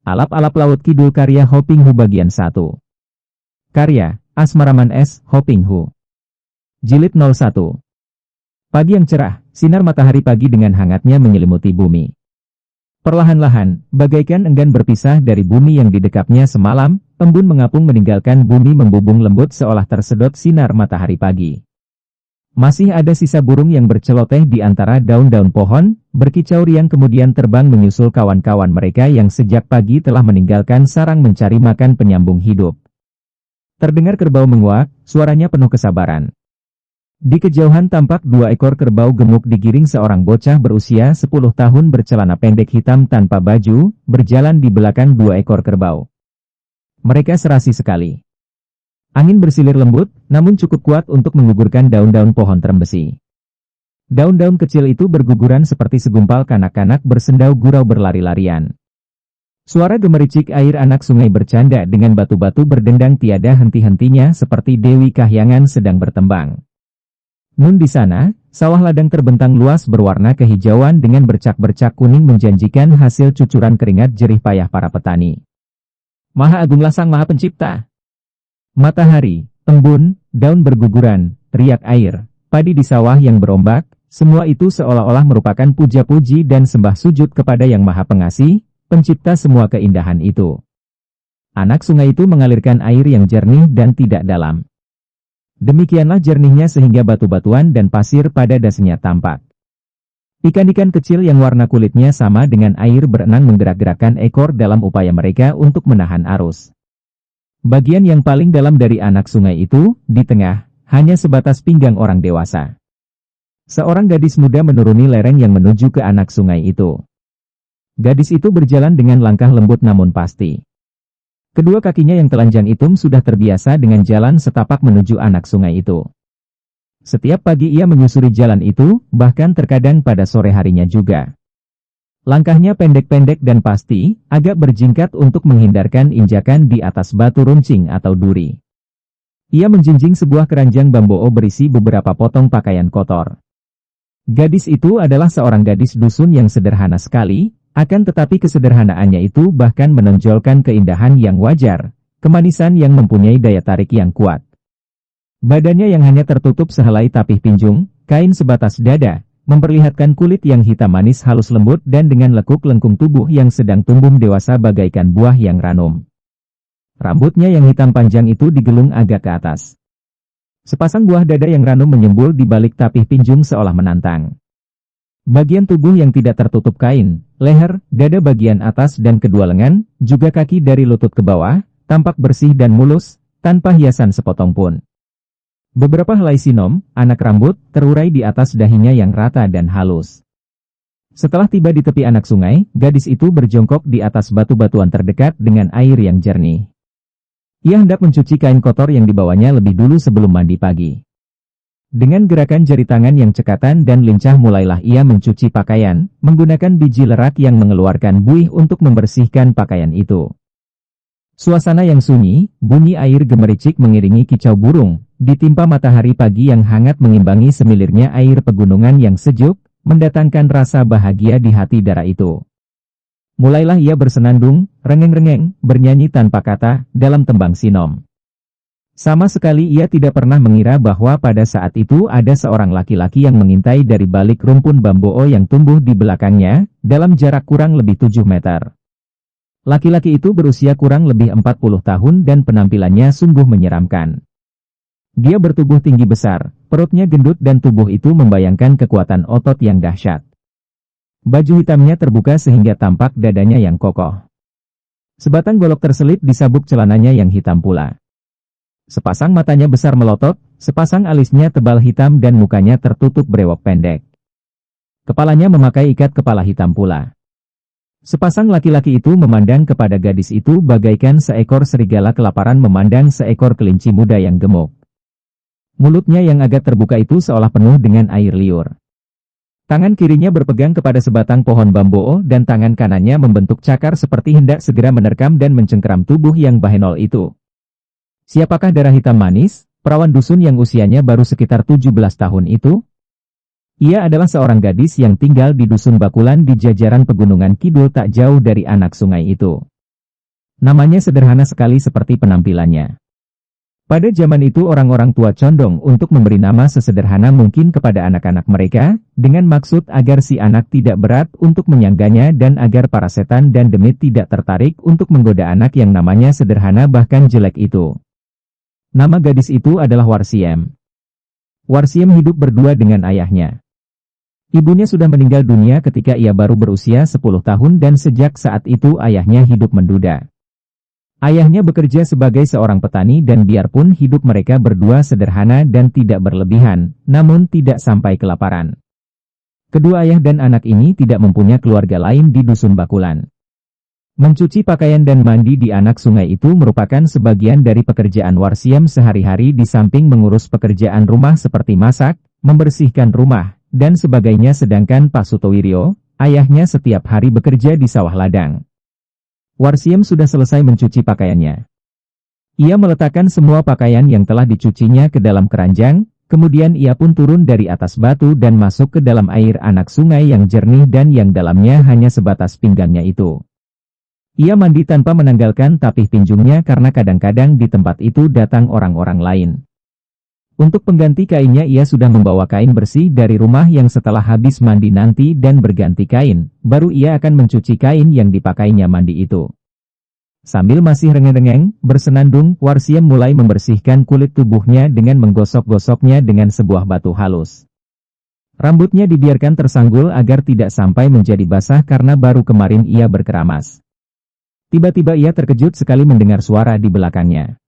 Alap-alap Laut Kidul karya Hoping Hu bagian 1. Karya, Asmaraman S. Hoping Hu. Jilid 01. Pagi yang cerah, sinar matahari pagi dengan hangatnya menyelimuti bumi. Perlahan-lahan, bagaikan enggan berpisah dari bumi yang didekapnya semalam, embun mengapung meninggalkan bumi membubung lembut seolah tersedot sinar matahari pagi. Masih ada sisa burung yang berceloteh di antara daun-daun pohon, berkicau riang kemudian terbang menyusul kawan-kawan mereka yang sejak pagi telah meninggalkan sarang mencari makan penyambung hidup. Terdengar kerbau menguak, suaranya penuh kesabaran. Di kejauhan tampak 2 ekor kerbau gemuk digiring seorang bocah berusia 10 tahun bercelana pendek hitam tanpa baju, berjalan di belakang 2 ekor kerbau. Mereka serasi sekali. Angin bersilir lembut, namun cukup kuat untuk menggugurkan daun-daun pohon terembesi. Daun-daun kecil itu berguguran seperti segumpal kanak-kanak bersendau gurau berlari-larian. Suara gemericik air anak sungai bercanda dengan batu-batu berdendang tiada henti-hentinya seperti Dewi Kahyangan sedang bertembang. Nun di sana, sawah ladang terbentang luas berwarna kehijauan dengan bercak-bercak kuning menjanjikan hasil cucuran keringat jerih payah para petani. Maha Agunglah Sang Maha Pencipta. Matahari, embun, daun berguguran, riak air, padi di sawah yang berombak, semua itu seolah-olah merupakan puja-puji dan sembah sujud kepada Yang Maha Pengasih, pencipta semua keindahan itu. Anak sungai itu mengalirkan air yang jernih dan tidak dalam. Demikianlah jernihnya sehingga batu-batuan dan pasir pada dasarnya tampak. Ikan-ikan kecil yang warna kulitnya sama dengan air berenang menggerak-gerakkan ekor dalam upaya mereka untuk menahan arus. Bagian yang paling dalam dari anak sungai itu, di tengah, hanya sebatas pinggang orang dewasa. Seorang gadis muda menuruni lereng yang menuju ke anak sungai itu. Gadis itu berjalan dengan langkah lembut namun pasti. Kedua kakinya yang telanjang hitam sudah terbiasa dengan jalan setapak menuju anak sungai itu. Setiap pagi ia menyusuri jalan itu, bahkan terkadang pada sore harinya juga. Langkahnya pendek-pendek dan pasti, agak berjingkat untuk menghindarkan injakan di atas batu runcing atau duri. Ia menjinjing sebuah keranjang bambu berisi beberapa potong pakaian kotor. Gadis itu adalah seorang gadis dusun yang sederhana sekali, akan tetapi kesederhanaannya itu bahkan menonjolkan keindahan yang wajar, kemanisan yang mempunyai daya tarik yang kuat. Badannya yang hanya tertutup sehelai tapih pinjung, kain sebatas dada, memperlihatkan kulit yang hitam manis halus lembut dan dengan lekuk lengkung tubuh yang sedang tumbuh dewasa bagaikan buah yang ranum. Rambutnya yang hitam panjang itu digelung agak ke atas. Sepasang buah dada yang ranum menyembul di balik tapih pinjung seolah menantang. Bagian tubuh yang tidak tertutup kain, leher, dada bagian atas dan kedua lengan, juga kaki dari lutut ke bawah, tampak bersih dan mulus, tanpa hiasan sepotong pun. Beberapa helai sinom, anak rambut, terurai di atas dahinya yang rata dan halus. Setelah tiba di tepi anak sungai, gadis itu berjongkok di atas batu-batuan terdekat dengan air yang jernih. Ia hendak mencuci kain kotor yang dibawanya lebih dulu sebelum mandi pagi. Dengan gerakan jari tangan yang cekatan dan lincah mulailah ia mencuci pakaian, menggunakan biji lerak yang mengeluarkan buih untuk membersihkan pakaian itu. Suasana yang sunyi, bunyi air gemericik mengiringi kicau burung, ditimpa matahari pagi yang hangat mengimbangi semilirnya air pegunungan yang sejuk, mendatangkan rasa bahagia di hati Dara itu. Mulailah ia bersenandung, rengeng-rengeng, bernyanyi tanpa kata, dalam tembang sinom. Sama sekali ia tidak pernah mengira bahwa pada saat itu ada seorang laki-laki yang mengintai dari balik rumpun bambu yang tumbuh di belakangnya, dalam jarak kurang lebih 7 meter. Laki-laki itu berusia kurang lebih 40 tahun dan penampilannya sungguh menyeramkan. Dia bertubuh tinggi besar, perutnya gendut dan tubuh itu membayangkan kekuatan otot yang dahsyat. Baju hitamnya terbuka sehingga tampak dadanya yang kokoh. Sebatang golok terselip di sabuk celananya yang hitam pula. Sepasang matanya besar melotot, sepasang alisnya tebal hitam dan mukanya tertutup brewok pendek. Kepalanya memakai ikat kepala hitam pula. Sepasang laki-laki itu memandang kepada gadis itu bagaikan seekor serigala kelaparan memandang seekor kelinci muda yang gemuk. Mulutnya yang agak terbuka itu seolah penuh dengan air liur. Tangan kirinya berpegang kepada sebatang pohon bambu dan tangan kanannya membentuk cakar seperti hendak segera menerkam dan mencengkeram tubuh yang bahenol itu. Siapakah Darah Hitam Manis, perawan dusun yang usianya baru sekitar 17 tahun itu? Ia adalah seorang gadis yang tinggal di dusun Bakulan di jajaran pegunungan kidul tak jauh dari anak sungai itu. Namanya sederhana sekali seperti penampilannya. Pada zaman itu orang-orang tua condong untuk memberi nama sesederhana mungkin kepada anak-anak mereka, dengan maksud agar si anak tidak berat untuk menyangganya dan agar para setan dan demit tidak tertarik untuk menggoda anak yang namanya sederhana bahkan jelek itu. Nama gadis itu adalah Warsiem. Warsiem hidup berdua dengan ayahnya. Ibunya sudah meninggal dunia ketika ia baru berusia 10 tahun dan sejak saat itu ayahnya hidup menduda. Ayahnya bekerja sebagai seorang petani dan biarpun hidup mereka berdua sederhana dan tidak berlebihan, namun tidak sampai kelaparan. Kedua ayah dan anak ini tidak mempunyai keluarga lain di dusun Bakulan. Mencuci pakaian dan mandi di anak sungai itu merupakan sebagian dari pekerjaan Warsiem sehari-hari di samping mengurus pekerjaan rumah seperti masak, membersihkan rumah, dan sebagainya sedangkan Pak Sutowiryo, ayahnya setiap hari bekerja di sawah ladang. Warsiem sudah selesai mencuci pakaiannya. Ia meletakkan semua pakaian yang telah dicucinya ke dalam keranjang, kemudian ia pun turun dari atas batu dan masuk ke dalam air anak sungai yang jernih dan yang dalamnya hanya sebatas pinggangnya itu. Ia mandi tanpa menanggalkan tapih pinjungnya karena kadang-kadang di tempat itu datang orang-orang lain. Untuk pengganti kainnya ia sudah membawa kain bersih dari rumah yang setelah habis mandi nanti dan berganti kain, baru ia akan mencuci kain yang dipakainya mandi itu. Sambil masih rengeng-rengeng, bersenandung, Warsiem mulai membersihkan kulit tubuhnya dengan menggosok-gosoknya dengan sebuah batu halus. Rambutnya dibiarkan tersanggul agar tidak sampai menjadi basah karena baru kemarin ia berkeramas. Tiba-tiba ia terkejut sekali mendengar suara di belakangnya.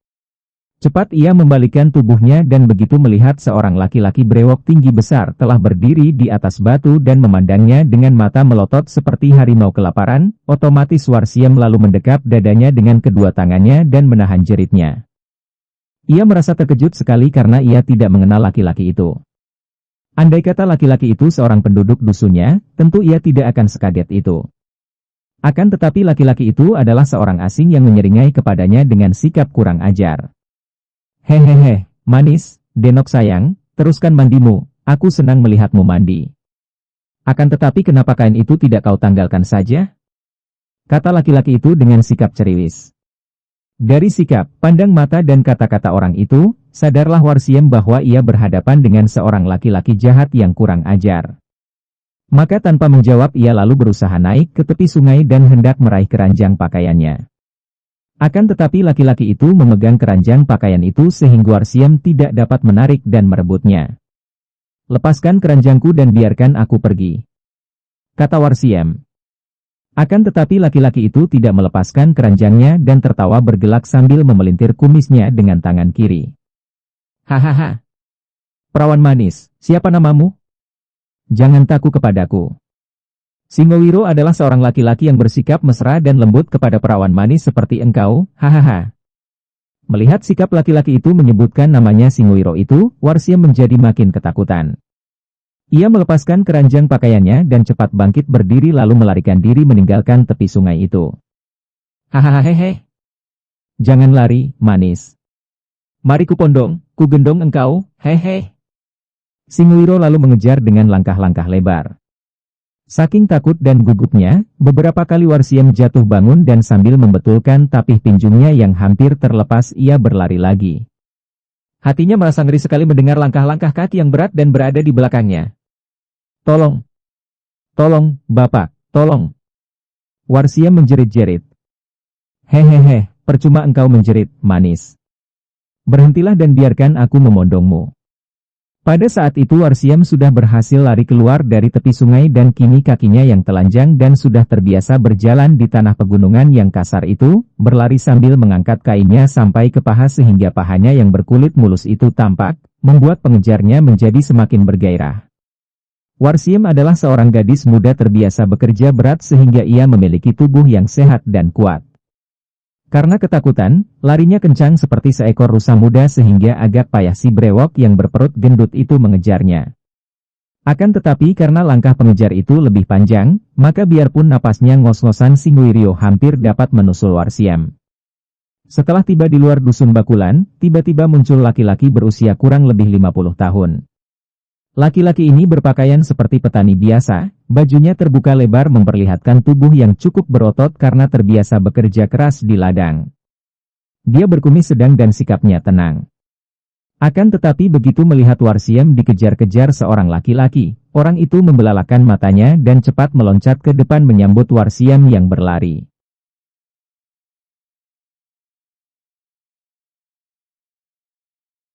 Cepat ia membalikkan tubuhnya dan begitu melihat seorang laki-laki brewok tinggi besar telah berdiri di atas batu dan memandangnya dengan mata melotot seperti harimau kelaparan, otomatis Warsiem lalu mendekap dadanya dengan kedua tangannya dan menahan jeritnya. Ia merasa terkejut sekali karena ia tidak mengenal laki-laki itu. Andai kata laki-laki itu seorang penduduk dusunnya, tentu ia tidak akan sekaget itu. Akan tetapi laki-laki itu adalah seorang asing yang menyeringai kepadanya dengan sikap kurang ajar. Hehehe, manis, Denok sayang, teruskan mandimu, aku senang melihatmu mandi. Akan tetapi kenapa kain itu tidak kau tanggalkan saja? Kata laki-laki itu dengan sikap ceriwis. Dari sikap, pandang mata dan kata-kata orang itu, sadarlah Warsiem bahwa ia berhadapan dengan seorang laki-laki jahat yang kurang ajar. Maka tanpa menjawab ia lalu berusaha naik ke tepi sungai dan hendak meraih keranjang pakaiannya. Akan tetapi laki-laki itu memegang keranjang pakaian itu sehingga Warsiem tidak dapat menarik dan merebutnya. Lepaskan keranjangku dan biarkan aku pergi, kata Warsiem. Akan tetapi laki-laki itu tidak melepaskan keranjangnya dan tertawa bergelak sambil memelintir kumisnya dengan tangan kiri. Hahaha. Perawan manis, siapa namamu? Jangan takut kepadaku. Singowiro adalah seorang laki-laki yang bersikap mesra dan lembut kepada perawan manis seperti engkau, hahaha. Melihat sikap laki-laki itu menyebutkan namanya Singowiro itu, Warsiem menjadi makin ketakutan. Ia melepaskan keranjang pakaiannya dan cepat bangkit berdiri lalu melarikan diri meninggalkan tepi sungai itu. Hahaha. Jangan lari, manis. Mari kupondong, ku gendong engkau, hehe. Singowiro lalu mengejar dengan langkah-langkah lebar. Saking takut dan gugupnya, beberapa kali Warsiem jatuh bangun dan sambil membetulkan tapih pinjungnya yang hampir terlepas ia berlari lagi. Hatinya merasa ngeri sekali mendengar langkah-langkah kaki yang berat dan berada di belakangnya. Tolong! Tolong, Bapak, tolong! Warsiem menjerit-jerit. Hehehe, percuma engkau menjerit, manis. Berhentilah dan biarkan aku memondongmu. Pada saat itu Warsiem sudah berhasil lari keluar dari tepi sungai dan kini kakinya yang telanjang dan sudah terbiasa berjalan di tanah pegunungan yang kasar itu, berlari sambil mengangkat kainnya sampai ke paha sehingga pahanya yang berkulit mulus itu tampak, membuat pengejarnya menjadi semakin bergairah. Warsiem adalah seorang gadis muda terbiasa bekerja berat sehingga ia memiliki tubuh yang sehat dan kuat. Karena ketakutan, larinya kencang seperti seekor rusa muda sehingga agak payah si brewok yang berperut gendut itu mengejarnya. Akan tetapi karena langkah pengejar itu lebih panjang, maka biarpun napasnya ngos-ngosan Singowiro hampir dapat menusul Warsiem. Setelah tiba di luar dusun Bakulan, tiba-tiba muncul laki-laki berusia kurang lebih 50 tahun. Laki-laki ini berpakaian seperti petani biasa, bajunya terbuka lebar memperlihatkan tubuh yang cukup berotot karena terbiasa bekerja keras di ladang. Dia berkumis sedang dan sikapnya tenang. Akan tetapi begitu melihat Warsiem dikejar-kejar seorang laki-laki, orang itu membelalakan matanya dan cepat meloncat ke depan menyambut Warsiem yang berlari.